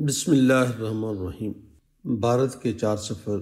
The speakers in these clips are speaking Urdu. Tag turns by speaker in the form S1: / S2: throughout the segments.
S1: بسم اللہ الرحمن الرحیم۔ بھارت کے 4 سفر،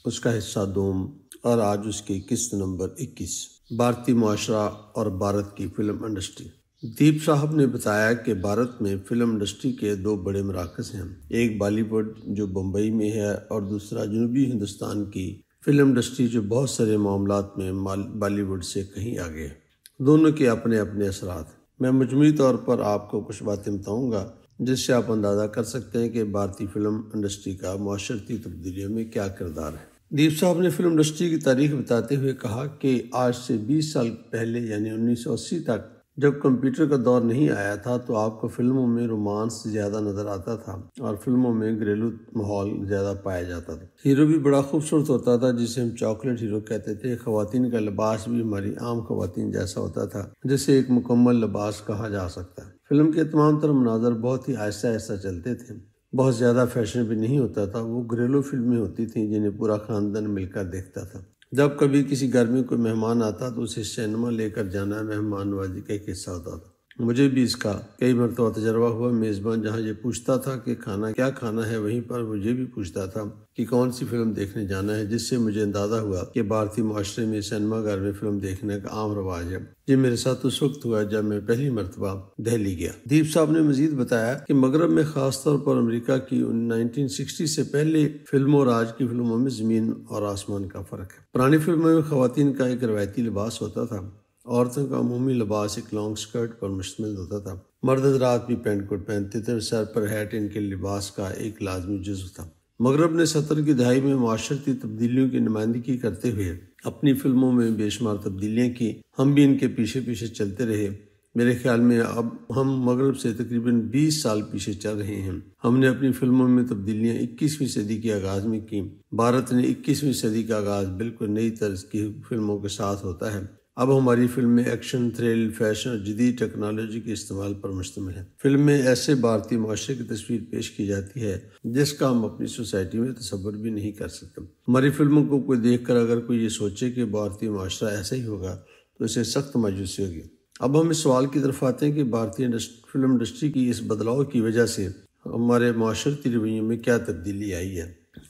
S1: اس کا حصہ دوم، اور آج اس کی قسط نمبر 21، بھارتی معاشرہ اور بھارت کی فلم انڈسٹری۔ دیپ صاحب نے بتایا کہ بھارت میں فلم انڈسٹری کے 2 بڑے مراکز ہیں، ایک بالی ووڈ جو بمبئی میں ہے اور دوسرا جنوبی ہندوستان کی فلم انڈسٹری جو بہت سارے معاملات میں بالی ووڈ سے کہیں آگے ہے۔ دونوں کے اپنے اپنے اثرات۔ میں مجموعی طور پر آپ کو کچھ باتیں بتاؤں گا جس سے آپ اندازہ کر سکتے ہیں کہ بھارتی فلم انڈسٹری کا معاشرتی تبدیلیوں میں کیا کردار ہے۔ دیپ صاحب نے فلم انڈسٹری کی تاریخ بتاتے ہوئے کہا کہ آج سے 20 سال پہلے یعنی 1980 تک جب کمپیوٹر کا دور نہیں آیا تھا تو آپ کو فلموں میں رومانس زیادہ نظر آتا تھا اور فلموں میں گھریلو ماحول زیادہ پایا جاتا تھا۔ ہیرو بھی بڑا خوبصورت ہوتا تھا جسے ہم چاکلیٹ ہیرو کہتے تھے۔ خواتین کا لباس بھی ہماری عام خواتین جیسا ہوتا تھا جسے ایک مکمل لباس کہا جا سکتا ہے۔ فلم کے تمام تر مناظر بہت ہی آہستہ آہستہ چلتے تھے، بہت زیادہ فیشن بھی نہیں ہوتا تھا۔ وہ گھریلو فلمیں ہوتی تھیں جنہیں پورا خاندان مل کر دیکھتا تھا۔ جب کبھی کسی گھر میں کوئی مہمان آتا تو اسے سینما لے کر جانا مہمان نوازی کا ایک حصہ ہوتا تھا۔ مجھے بھی اس کا کئی مرتبہ تجربہ ہوا۔ میزبان جہاں یہ پوچھتا تھا کہ کھانا کیا کھانا ہے، وہیں پر مجھے بھی پوچھتا تھا کہ کون سی فلم دیکھنے جانا ہے، جس سے مجھے اندازہ ہوا کہ بھارتی معاشرے میں سینما گھر میں فلم دیکھنے کا عام رواج ہے۔ یہ میرے ساتھ اس وقت ہوا جب میں پہلی مرتبہ دہلی گیا۔ دیپ صاحب نے مزید بتایا کہ مغرب میں خاص طور پر امریکہ کی 1960 سے پہلے فلموں اور آج کی فلموں میں زمین اور آسمان کا فرق ہے۔ پرانی فلموں میں خواتین کا ایک روایتی لباس ہوتا تھا۔ عورتوں کا عمومی لباس ایک لانگ سکرٹ پر مشتمل ہوتا تھا۔ مرد حضرات بھی پینٹ کوٹ پہنتے تھے اور سر پر ہیٹ ان کے لباس کا ایک لازمی جزو تھا۔ مغرب نے 70 کی دہائی میں معاشرتی تبدیلیوں کی نمائندگی کرتے ہوئے اپنی فلموں میں بے شمار تبدیلیاں کی۔ ہم بھی ان کے پیچھے پیچھے چلتے رہے۔ میرے خیال میں اب ہم مغرب سے تقریباً 20 سال پیچھے چل رہے ہیں۔ ہم نے اپنی فلموں میں تبدیلیاں 21ویں صدی کے آغاز میں کی۔ بھارت نے 21ویں صدی کا آغاز بالکل نئی طرز کی فلموں کے ساتھ ہوتا ہے۔ اب ہماری فلمیں ایکشن، تھرل، فیشن اور جدید ٹیکنالوجی کے استعمال پر مشتمل ہیں۔ فلم میں ایسے بھارتی معاشرے کی تصویر پیش کی جاتی ہے جس کا ہم اپنی سوسائٹی میں تصور بھی نہیں کر سکتے۔ ہماری فلموں کو کوئی دیکھ کر اگر کوئی یہ سوچے کہ بھارتی معاشرہ ایسا ہی ہوگا تو اسے سخت مایوسی ہوگی۔ اب ہم اس سوال کی طرف آتے ہیں کہ بھارتی فلم انڈسٹری کی اس بدلاؤ کی وجہ سے ہمارے معاشرتی رویوں میں کیا تبدیلی آئی ہے۔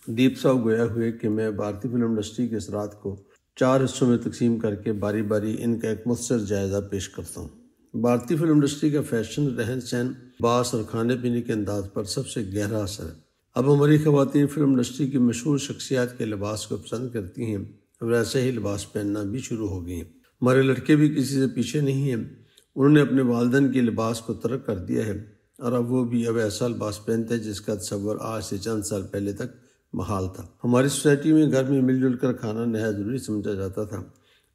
S1: دیپ صاحب گویا ہوئے کہ میں بھارتی فلم انڈسٹری کے اثرات کو 4 حصوں میں تقسیم کر کے باری باری ان کا ایک مختصر جائزہ پیش کرتا ہوں۔ بھارتی فلم انڈسٹری کا فیشن، رہن سہن، لباس اور کھانے پینے کے انداز پر سب سے گہرا اثر ہے۔ اب ہماری خواتین فلم انڈسٹری کی مشہور شخصیات کے لباس کو پسند کرتی ہیں اور ایسے ہی لباس پہننا بھی شروع ہو گئی ہیں۔ ہمارے لڑکے بھی کسی سے پیچھے نہیں ہیں۔ انہوں نے اپنے والدین کے لباس کو ترک کر دیا ہے اور اب وہ بھی اب ایسا لباس پہنتے ہیں جس کا تصور آج سے چند سال پہلے تک محال تھا۔ ہماری سوسائٹی میں گھر میں مل جل کر کھانا نہایت ضروری سمجھا جاتا تھا۔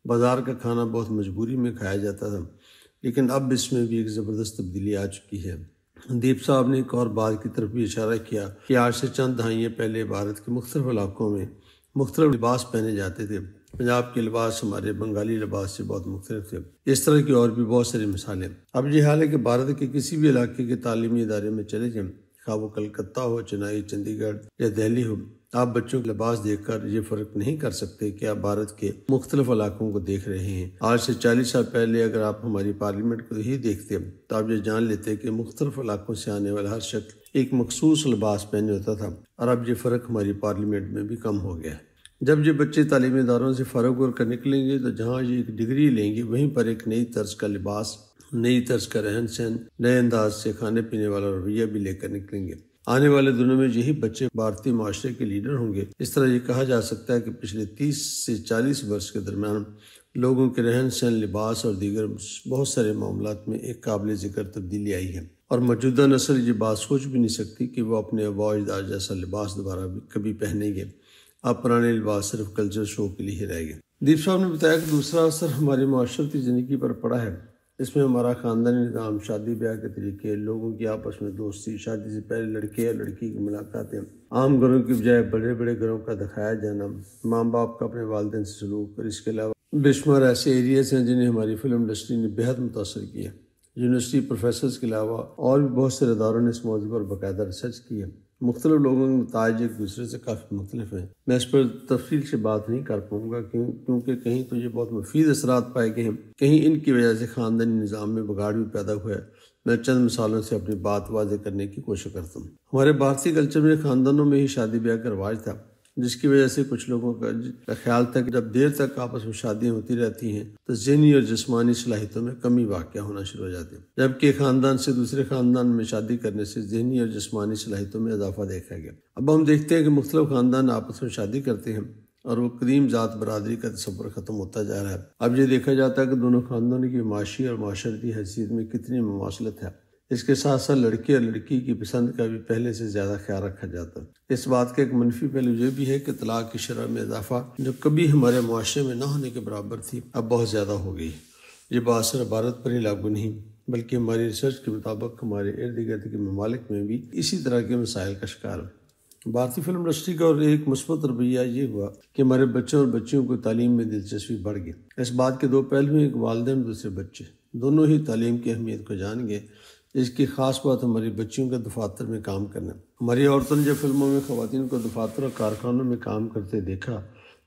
S1: بازار کا کھانا بہت مجبوری میں کھایا جاتا تھا، لیکن اب اس میں بھی ایک زبردست تبدیلی آ چکی ہے۔ دیپ صاحب نے ایک اور بات کی طرف بھی اشارہ کیا کہ آج سے چند دہائیاں پہلے بھارت کے مختلف علاقوں میں مختلف لباس پہنے جاتے تھے۔ پنجاب کے لباس ہمارے بنگالی لباس سے بہت مختلف تھے۔ اس طرح کی اور بھی بہت ساری مثالیں۔ اب یہ حال ہے کہ بھارت کے کسی بھی علاقے کے تعلیمی ادارے میں چلے جائیں، خواہ وہ کلکتہ ہو، چنئی، چنڈی گڑھ یا دہلی ہو، آپ بچوں کے لباس دیکھ کر یہ فرق نہیں کر سکتے کہ آپ بھارت کے مختلف علاقوں کو دیکھ رہے ہیں۔ آج سے 40 سال پہلے اگر آپ ہماری پارلیمنٹ کو ہی دیکھتے تو آپ یہ جان لیتے کہ مختلف علاقوں سے آنے والا ہر شخص ایک مخصوص لباس پہنے ہوتا تھا، اور اب یہ فرق ہماری پارلیمنٹ میں بھی کم ہو گیا ہے۔ جب یہ بچے تعلیمی اداروں سے فارغ ہو کر نکلیں گے تو جہاں یہ ایک ڈگری لیں گے وہیں پر ایک نئی طرز کا لباس، نئی طرز کا رہن سہن، نئے انداز سے کھانے پینے والا رویہ بھی لے کر نکلیں گے۔ آنے والے دنوں میں یہی بچے بھارتی معاشرے کے لیڈر ہوں گے۔ اس طرح یہ کہا جا سکتا ہے کہ پچھلے 30 سے 40 برس کے درمیان لوگوں کے رہن سہن، لباس اور دیگر بہت سارے معاملات میں ایک قابل ذکر تبدیلی آئی ہے، اور موجودہ نسل یہ بات سوچ بھی نہیں سکتی کہ وہ اپنے آباء و اجداد جیسا لباس دوبارہ کبھی پہنیں گے۔ اب پرانے لباس صرف کلچر شو کے لیے ہی رہ گئے۔ دیپ صاحب نے بتایا کہ دوسرا اثر ہماری معاشرتی زندگی پر پڑا ہے۔ اس میں ہمارا خاندانی نظام، شادی بیاہ کے طریقے، لوگوں کی آپس میں دوستی، شادی سے پہلے لڑکے اور لڑکی کی ملاقاتیں، عام گھروں کی بجائے بڑے بڑے گھروں کا دکھایا جانا، ماں باپ کا اپنے والدین سے سلوک، اور اس کے علاوہ بے شمار ایسے ایریاز ہیں جنہیں ہماری فلم انڈسٹری نے بہت متاثر کیا۔ یونیورسٹی پروفیسرز کے علاوہ اور بھی بہت سے اداروں نے اس موضوع پر باقاعدہ ریسرچ کی ہے۔ مختلف لوگوں کے نتائج ایک دوسرے سے کافی مختلف ہیں۔ میں اس پر تفصیل سے بات نہیں کر پاؤں گا کیونکہ کہیں تو یہ بہت مفید اثرات پائے گئے ہیں، کہیں ان کی وجہ سے خاندانی نظام میں بگاڑ بھی پیدا ہوا ہے، میں چند مثالوں سے اپنی بات واضح کرنے کی کوشش کرتا ہوں۔ ہمارے بھارتی کلچر میں خاندانوں میں ہی شادی بیاہ کا رواج تھا، جس کی وجہ سے کچھ لوگوں کا خیال تھا کہ جب دیر تک آپس میں شادیاں ہوتی رہتی ہیں تو ذہنی اور جسمانی صلاحیتوں میں کمی واقع ہونا شروع ہو جاتی ہے، جبکہ ایک خاندان سے دوسرے خاندان میں شادی کرنے سے ذہنی اور جسمانی صلاحیتوں میں اضافہ دیکھا گیا۔ اب ہم دیکھتے ہیں کہ مختلف خاندان آپس میں شادی کرتے ہیں اور وہ قدیم ذات برادری کا تصور ختم ہوتا جا رہا ہے۔ اب یہ دیکھا جاتا ہے کہ دونوں خاندانوں کی معاشی اور معاشرتی حیثیت میں کتنی مماثلت ہے۔ اس کے ساتھ ساتھ لڑکے اور لڑکی کی پسند کا بھی پہلے سے زیادہ خیال رکھا جاتا ہے۔ اس بات کا ایک منفی پہلو یہ بھی ہے کہ طلاق کی شرح میں اضافہ جو کبھی ہمارے معاشرے میں نہ ہونے کے برابر تھی، اب بہت زیادہ ہو گئی۔ یہ بات صرف بھارت پر ہی لاگو نہیں بلکہ ہماری ریسرچ کے مطابق ہمارے ارد گرد کے ممالک میں بھی اسی طرح کے مسائل کا شکار ہے۔ بھارتی فلم انڈسٹری کا اور ایک مثبت رویہ یہ ہوا کہ ہمارے بچوں اور بچیوں کو تعلیم میں دلچسپی بڑھ گئی۔ اس بات کے دو پہلو ہیں، ایک والدین اور دوسرے بچے، دونوں ہی تعلیم کی اہمیت کو جان گئے۔ اس کی خاص بات ہماری بچیوں کا دفاتر میں کام کرنا۔ ہماری عورتوں نے جب فلموں میں خواتین کو دفاتر اور کارخانوں میں کام کرتے دیکھا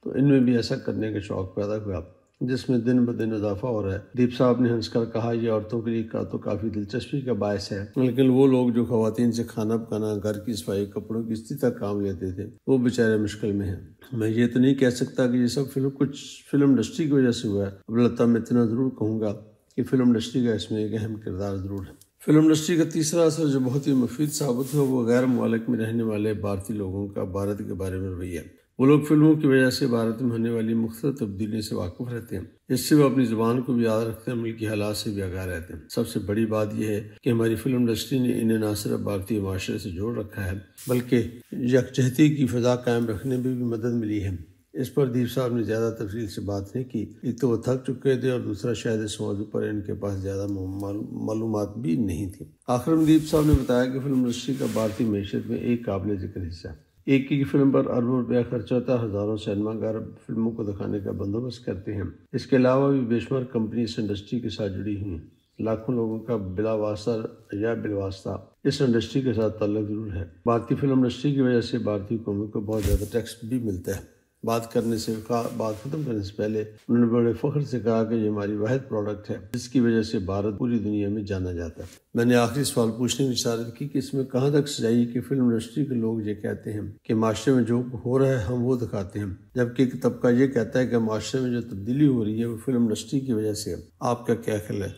S1: تو ان میں بھی ایسا کرنے کا شوق پیدا ہوا، جس میں دن بدن اضافہ ہو رہا ہے۔ دیپ صاحب نے ہنس کر کہا، یہ عورتوں کے لیے تو کافی دلچسپی کا باعث ہے، لیکن وہ لوگ جو خواتین سے کھانا پکانا، گھر کی صفائی، کپڑوں کی استری تک کام لیتے تھے، وہ بیچارے مشکل میں ہیں۔ میں یہ تو نہیں کہہ سکتا کہ یہ سب کچھ فلم انڈسٹری کی وجہ سے ہوا ہے، البتہ میں اتنا ضرور کہوں گا کہ فلم انڈسٹری کا اس میں ایک اہم کردار ضرور ہے۔ فلم انڈسٹری کا تیسرا اثر جو بہت ہی مفید ثابت ہوا وہ غیر ممالک میں رہنے والے بھارتی لوگوں کا بھارت کے بارے میں رویہ ہے۔ وہ لوگ فلموں کی وجہ سے بھارت میں ہونے والی مختلف تبدیلیوں سے واقف رہتے ہیں، اس سے وہ اپنی زبان کو بھی یاد رکھتے ہیں، ملکی حالات سے بھی آگاہ رہتے ہیں۔ سب سے بڑی بات یہ ہے کہ ہماری فلم انڈسٹری نے انہیں نہ صرف بھارتی معاشرے سے جوڑ رکھا ہے بلکہ یکجہتی کی فضا قائم رکھنے میں بھی مدد ملی ہے۔ اس پر دیپ صاحب نے زیادہ تفصیل سے بات نہیں کی، ایک تو وہ تھک چکے تھے اور دوسرا شاید اس موضوع پر ان کے پاس زیادہ معلومات بھی نہیں تھی۔ آخر میں دیپ صاحب نے بتایا کہ فلم انڈسٹری کا بھارتی معیشت میں ایک قابل ذکر حصہ ہے۔ ایک ہی فلم پر اربوں روپیہ خرچ ہوتا ہے، ہزاروں سینما گھر فلموں کو دکھانے کا بندوبست کرتے ہیں۔ اس کے علاوہ بھی بے شمار کمپنی اس انڈسٹری کے ساتھ جڑی ہوئی ہیں۔ لاکھوں لوگوں کا بلا واسطہ یا بالواسطہ اس انڈسٹری کے ساتھ تعلق ضرور ہے۔ بھارتی فلم انڈسٹری کی وجہ سے بھارتی حکومت کو بہت زیادہ ٹیکس بھی ملتا ہے۔ بات ختم کرنے سے پہلے انہوں نے بڑے فخر سے کہا کہ یہ ہماری واحد پروڈکٹ ہے جس کی وجہ سے بھارت پوری دنیا میں جانا جاتا ہے۔ میں نے آخری سوال پوچھنے کی اشارت کی کہ اس میں کہاں تک سچائی کہ فلم انڈسٹری کے لوگ یہ کہتے ہیں کہ معاشرے میں جو ہو رہا ہے ہم وہ دکھاتے ہیں، جبکہ ایک طبقہ یہ کہتا ہے کہ معاشرے میں جو تبدیلی ہو رہی ہے وہ فلم انڈسٹری کی وجہ سے ہے۔ آپ کا کیا خیال ہے؟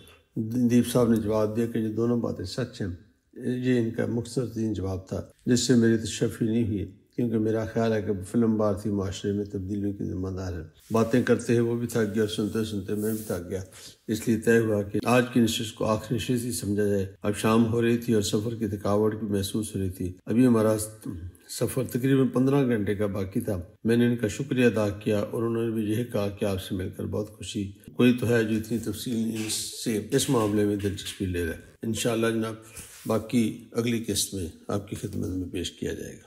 S1: دیپ صاحب نے جواب دیا کہ یہ دونوں باتیں سچ ہیں۔ یہ ان کا مختصر ترین جواب تھا جس سے میری تشفی نہیں ہوئی، کیونکہ میرا خیال ہے کہ فلم بھارتی معاشرے میں تبدیلیوں کی ذمہ دار ہے۔ باتیں کرتے ہیں وہ بھی تھک گیا اور سنتے سنتے میں بھی تھک گیا، اس لیے طے ہوا کہ آج کی نشست کو آخری نشست ہی سمجھا جائے۔ اب شام ہو رہی تھی اور سفر کی تھکاوٹ بھی محسوس ہو رہی تھی۔ ابھی ہمارا سفر تقریباً 15 گھنٹے کا باقی تھا۔ میں نے ان کا شکریہ ادا کیا اور انہوں نے بھی یہ کہا کہ آپ سے مل کر بہت خوشی، کوئی تو ہے جو اتنی تفصیل سے اس معاملے میں دلچسپی لے رہا ہے۔ انشاءاللہ جناب باقی اگلی قسط میں آپ کی خدمت میں پیش کیا جائے گا۔